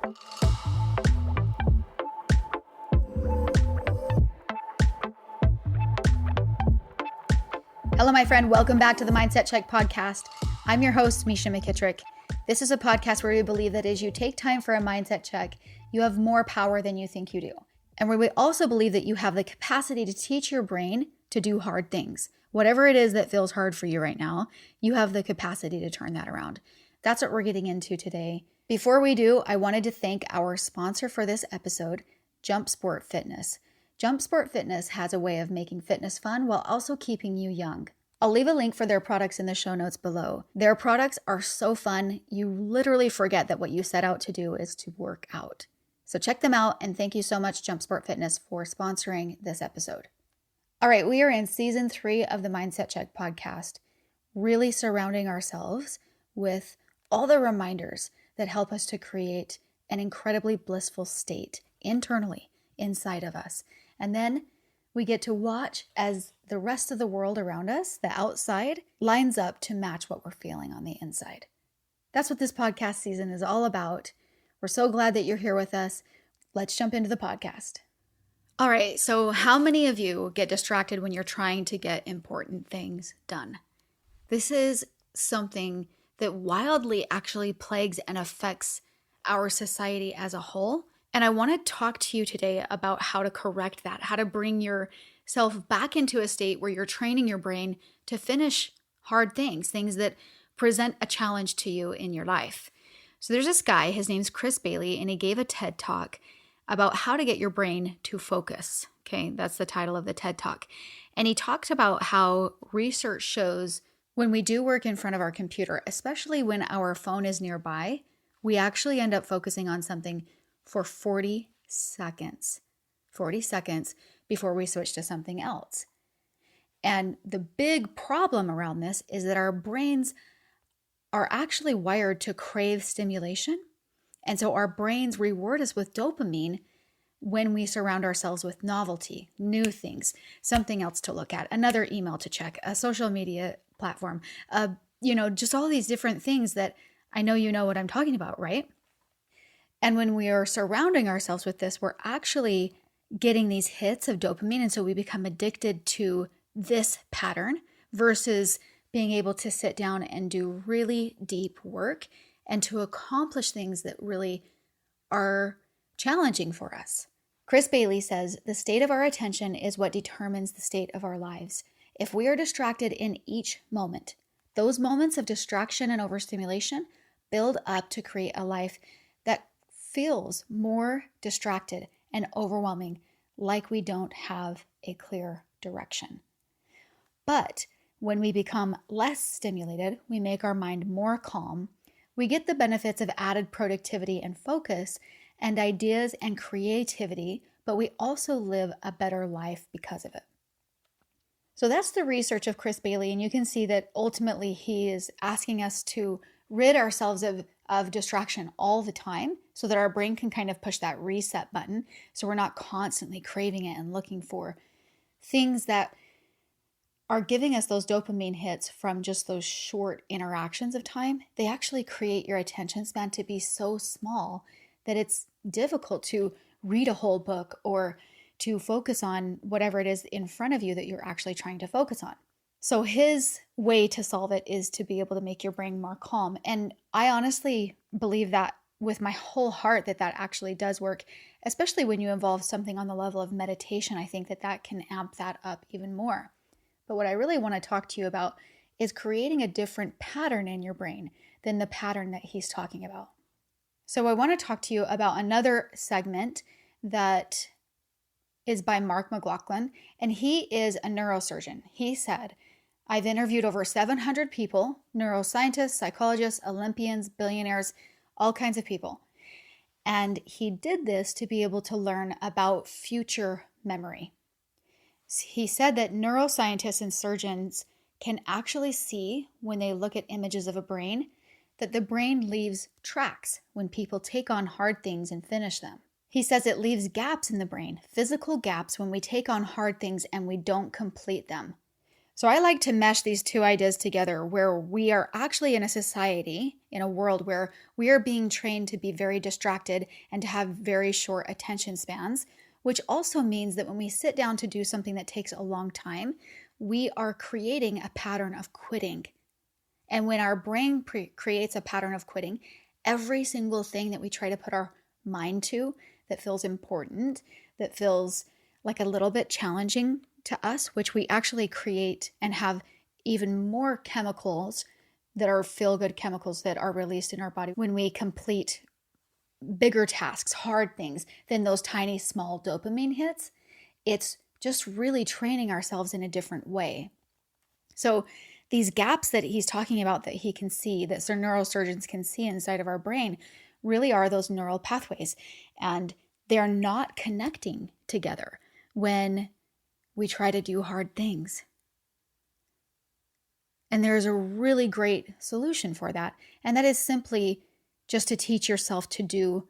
Hello, my friend. Welcome back to the Mindset Check podcast. I'm your host, Misha McKittrick. This is a podcast where we believe that as you take time for a mindset check, you have more power than you think you do. And where we also believe that you have the capacity to teach your brain to do hard things. Whatever it is that feels hard for you right now, you have the capacity to turn that around. That's what we're getting into today. Before we do, I wanted to thank our sponsor for this episode, Jump Sport Fitness. Jump Sport Fitness has a way of making fitness fun while also keeping you young. I'll leave a link for their products in the show notes below. Their products are so fun, you literally forget that what you set out to do is to work out. So check them out, and thank you so much, Jump Sport Fitness, for sponsoring this episode. All right, we are in season 3 of the Mindset Check podcast, really surrounding ourselves with all the reminders that help us to create an incredibly blissful state internally inside of us. And then we get to watch as the rest of the world around us, the outside, lines up to match what we're feeling on the inside. That's what this podcast season is all about. We're so glad that you're here with us. Let's jump into the podcast. All right, so how many of you get distracted when you're trying to get important things done? This is something that wildly actually plagues and affects our society as a whole. And I want to talk to you today about how to correct that, how to bring yourself back into a state where you're training your brain to finish hard things, things that present a challenge to you in your life. So there's this guy, his name's Chris Bailey, and he gave a TED Talk about how to get your brain to focus. Okay, that's the title of the TED Talk. And he talked about how research shows when we do work in front of our computer, especially when our phone is nearby, we actually end up focusing on something for 40 seconds before we switch to something else. And the big problem around this is that our brains are actually wired to crave stimulation. And so our brains reward us with dopamine when we surround ourselves with novelty, new things, something else to look at, another email to check, a social media platform, just all these different things that I know you know what I'm talking about, right? And when we are surrounding ourselves with this, we're actually getting these hits of dopamine. And so we become addicted to this pattern versus being able to sit down and do really deep work and to accomplish things that really are challenging for us. Chris Bailey says, the state of our attention is what determines the state of our lives. If we are distracted in each moment, those moments of distraction and overstimulation build up to create a life that feels more distracted and overwhelming, like we don't have a clear direction. But when we become less stimulated, we make our mind more calm. We get the benefits of added productivity and focus and ideas and creativity, but we also live a better life because of it. So that's the research of Chris Bailey, and you can see that ultimately he is asking us to rid ourselves of distraction all the time so that our brain can kind of push that reset button so we're not constantly craving it and looking for things that are giving us those dopamine hits from just those short interactions of time. They actually create your attention span to be so small that it's difficult to read a whole book or to focus on whatever it is in front of you that you're actually trying to focus on. So his way to solve it is to be able to make your brain more calm. And I honestly believe that with my whole heart that actually does work, especially when you involve something on the level of meditation. I think that can amp that up even more. But what I really want to talk to you about is creating a different pattern in your brain than the pattern that he's talking about. So I want to talk to you about another segment that is by Mark McLaughlin, and he is a neurosurgeon. He said, I've interviewed over 700 people, neuroscientists, psychologists, Olympians, billionaires, all kinds of people. And he did this to be able to learn about future memory. He said that neuroscientists and surgeons can actually see when they look at images of a brain that the brain leaves tracks when people take on hard things and finish them. He says it leaves gaps in the brain, physical gaps when we take on hard things and we don't complete them. So I like to mesh these two ideas together, where we are actually in a society, in a world where we are being trained to be very distracted and to have very short attention spans, which also means that when we sit down to do something that takes a long time, we are creating a pattern of quitting. And when our brain creates a pattern of quitting, every single thing that we try to put our mind to that feels important, that feels like a little bit challenging to us, which we actually create and have even more chemicals that are feel-good chemicals that are released in our body when we complete bigger tasks, hard things, than those tiny, small dopamine hits. It's just really training ourselves in a different way. So these gaps that he's talking about that he can see, that neurosurgeons can see inside of our brain, really are those neural pathways. And they're not connecting together when we try to do hard things. And there's a really great solution for that. And that is simply just to teach yourself to do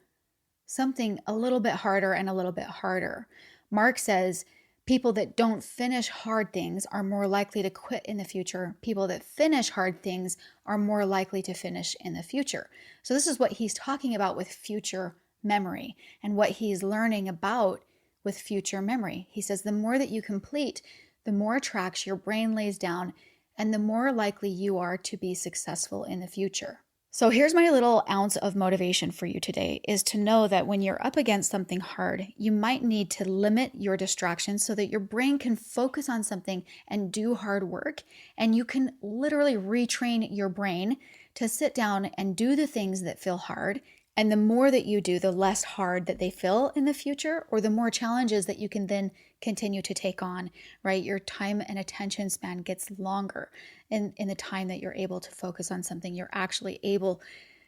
something a little bit harder and a little bit harder. Mark says people that don't finish hard things are more likely to quit in the future. People that finish hard things are more likely to finish in the future. So this is what he's talking about with future memory and what he's learning about with future memory. He says the more that you complete, the more tracks your brain lays down and the more likely you are to be successful in the future. So here's my little ounce of motivation for you today, is to know that when you're up against something hard, you might need to limit your distractions so that your brain can focus on something and do hard work. And you can literally retrain your brain to sit down and do the things that feel hard. And the more that you do, the less hard that they feel in the future, or the more challenges that you can then continue to take on, right? Your time and attention span gets longer in the time that you're able to focus on something. You're actually able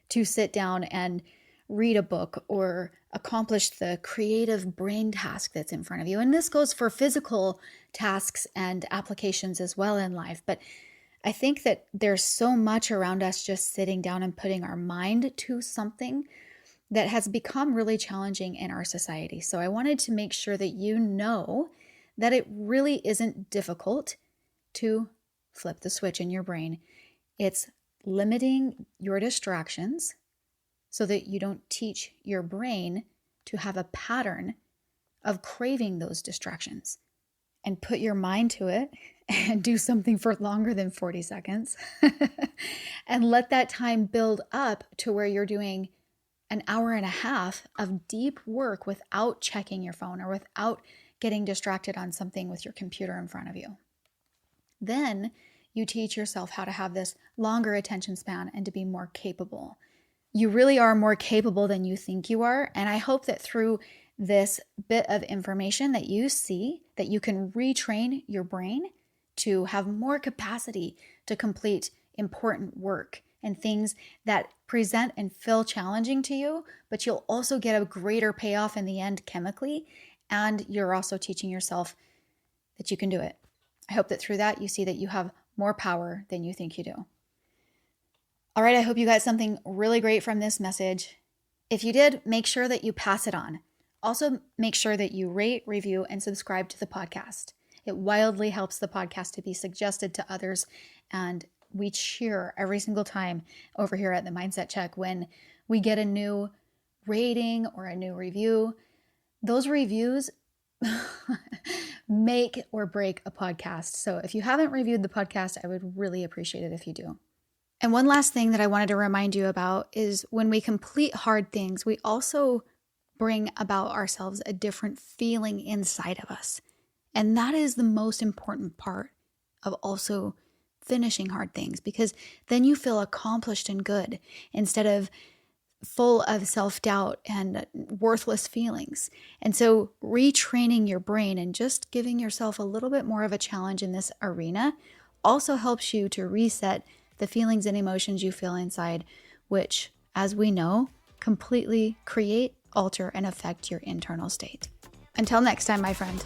to sit down and read a book or accomplish the creative brain task that's in front of you. And this goes for physical tasks and applications as well in life. But I think that there's so much around us just sitting down and putting our mind to something that has become really challenging in our society. So I wanted to make sure that you know that it really isn't difficult to flip the switch in your brain. It's limiting your distractions so that you don't teach your brain to have a pattern of craving those distractions, and put your mind to it and do something for longer than 40 seconds and let that time build up to where you're doing an hour and a half of deep work without checking your phone or without getting distracted on something with your computer in front of you. Then you teach yourself how to have this longer attention span and to be more capable. You really are more capable than you think you are. And I hope that through this bit of information that you see, that you can retrain your brain to have more capacity to complete important work and things that present and feel challenging to you, but you'll also get a greater payoff in the end chemically, and you're also teaching yourself that you can do it. I hope that through that you see that you have more power than you think you do. All right, I hope you got something really great from this message. If you did, make sure that you pass it on. Also, make sure that you rate, review, and subscribe to the podcast. It wildly helps the podcast to be suggested to others, and we cheer every single time over here at the Mindset Check when we get a new rating or a new review. Those reviews make or break a podcast. So if you haven't reviewed the podcast, I would really appreciate it if you do. And one last thing that I wanted to remind you about is when we complete hard things, we also bring about ourselves a different feeling inside of us. And that is the most important part of also finishing hard things, because then you feel accomplished and good instead of full of self-doubt and worthless feelings. And so retraining your brain and just giving yourself a little bit more of a challenge in this arena also helps you to reset the feelings and emotions you feel inside, which, as we know, completely create, alter, and affect your internal state. Until next time, my friend.